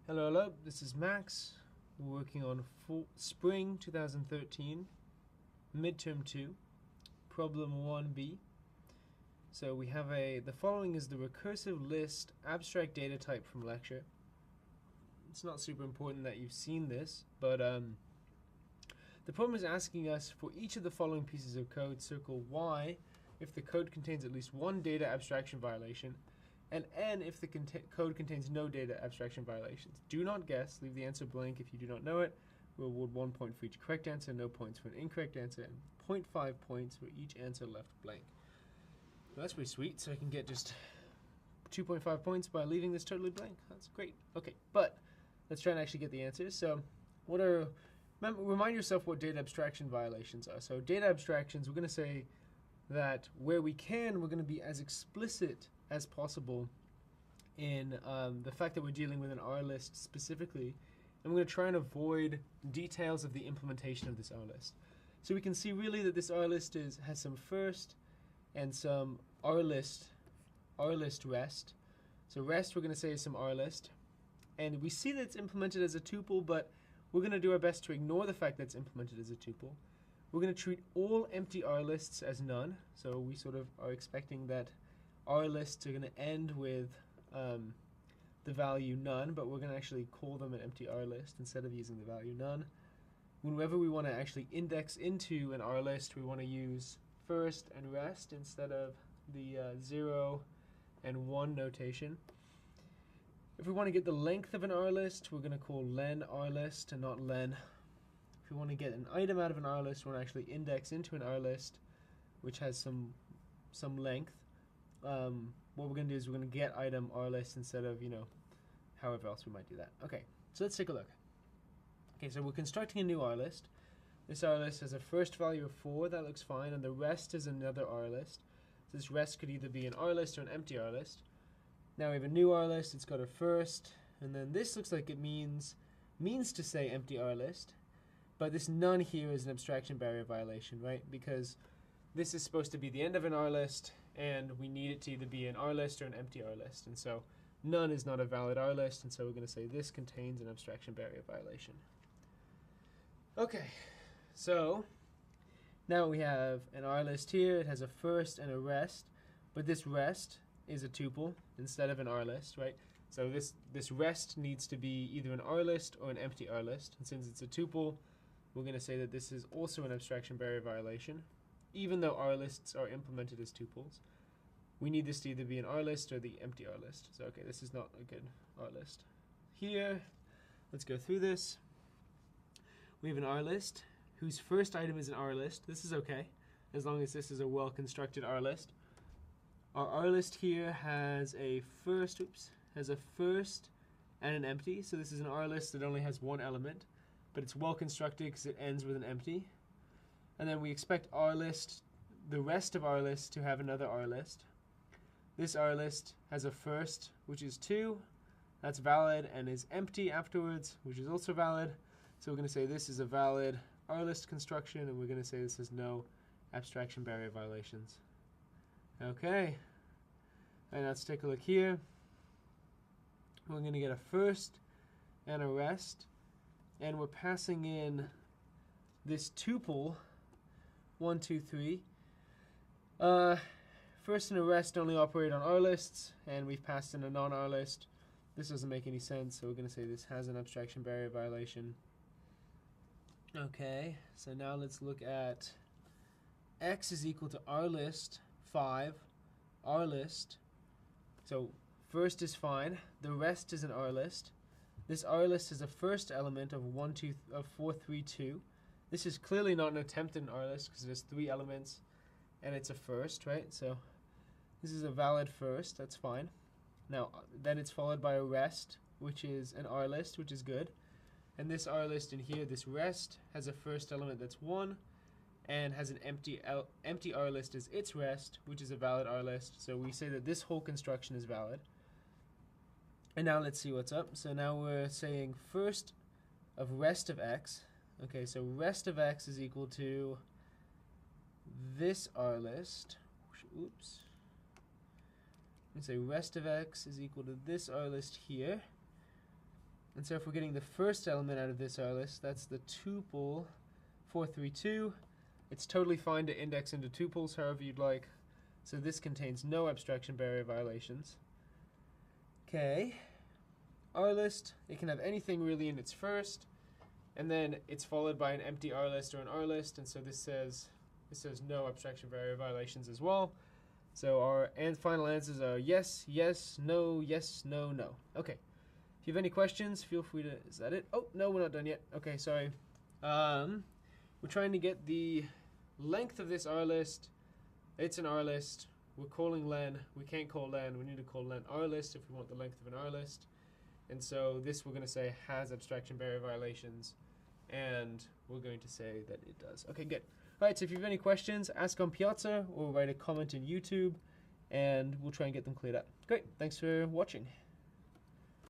Hello, this is Max. We're working on Spring 2013, Midterm 2, Problem 1b. So we have the following is the recursive list abstract data type from lecture. It's not super important that you've seen this, but the problem is asking us for each of the following pieces of code, circle Y if the code contains at least one data abstraction violation, and N if the code contains no data abstraction violations. Do not guess, leave the answer blank if you do not know it. We'll award 1 point for each correct answer, no points for an incorrect answer, and 0.5 points for each answer left blank. Well, that's pretty sweet, so I can get just 2.5 points by leaving this totally blank. That's great. Okay, but let's try and actually get the answers. So remind yourself what data abstraction violations are. So data abstractions, we're going to say that where we can, we're going to be as explicit as possible in the fact that we're dealing with an R list specifically, and we're going to try and avoid details of the implementation of this R list. So we can see really that this R list has some first and some R list rest. So rest we're going to say is some R list, and we see that it's implemented as a tuple, but we're going to do our best to ignore the fact that it's implemented as a tuple. We're going to treat all empty R lists as none, so we sort of are expecting that R lists are going to end with the value none, but we're going to actually call them an empty R list instead of using the value none. Whenever we want to actually index into an R list, we want to use first and rest instead of the 0 and 1 notation. If we want to get the length of an R list, we're going to call len R list and not len. If we want to get an item out of an R list, we want to actually index into an R list which has some length. What we're going to do is we're going to get item R list instead of, however else we might do that. Okay, so let's take a look. Okay, so we're constructing a new R list. This R list has a first value of 4, that looks fine, and the rest is another R list. So this rest could either be an R list or an empty R list. Now we have a new R list, it's got a first, and then this looks like it means to say empty R list, but this none here is an abstraction barrier violation, right? Because this is supposed to be the end of an R list, and we need it to either be an R list or an empty R list. And so none is not a valid R list, and so we're going to say this contains an abstraction barrier violation. Okay, so now we have an R list here. It has a first and a rest, but this rest is a tuple instead of an R list, right? So this rest needs to be either an R list or an empty R list. And since it's a tuple, we're going to say that this is also an abstraction barrier violation. Even though R lists are implemented as tuples, we need this to either be an R list or the empty R list. So okay, this is not a good R list. Here, let's go through this. We have an R list whose first item is an R list. This is okay, as long as this is a well-constructed R list. Our R list here has a first and an empty. So this is an R list that only has one element, but it's well-constructed because it ends with an empty. And then we expect the rest of R list to have another R list. This R list has a first, which is 2. That's valid, and is empty afterwards, which is also valid. So we're going to say this is a valid R list construction, and we're going to say this has no abstraction barrier violations. Okay. And let's take a look here. We're going to get a first and a rest, and we're passing in this tuple 1, 2, 3. First and a rest only operate on R lists, and we've passed in a non-R list. This doesn't make any sense, so we're going to say this has an abstraction barrier violation. Okay, so now let's look at x is equal to R list 5, R list. So first is fine, the rest is an R list. This R list is a first element of 4, 3, 2. This is clearly not an attempt at an R list because there's 3 elements and it's a first, right? So this is a valid first, that's fine. Now, then it's followed by a rest, which is an R list, which is good. And this R list in here, this rest, has a first element that's 1 and has an empty R list as its rest, which is a valid R list. So we say that this whole construction is valid. And now let's see what's up. So now we're saying first of rest of x. Okay, so rest of x is equal to this R list. Oops. And say rest of x is equal to this R list here. And so if we're getting the first element out of this R list, that's the tuple 432. It's totally fine to index into tuples however you'd like. So this contains no abstraction barrier violations. Okay. R list, it can have anything really in its first, and then it's followed by an empty R list or an R list, and so this says no abstraction barrier violations as well. So our final answers are yes, yes, no, no. Okay. If you have any questions, feel free to... Is that it? Oh, no, we're not done yet. Okay, sorry. We're trying to get the length of this R list. It's an R list. We're calling len. We can't call len. We need to call len R list if we want the length of an R list. And so this we're going to say has abstraction barrier violations, and we're going to say that it does. Okay, good. All right, so if you have any questions, ask on Piazza or write a comment in YouTube, and we'll try and get them cleared up. Great, thanks for watching.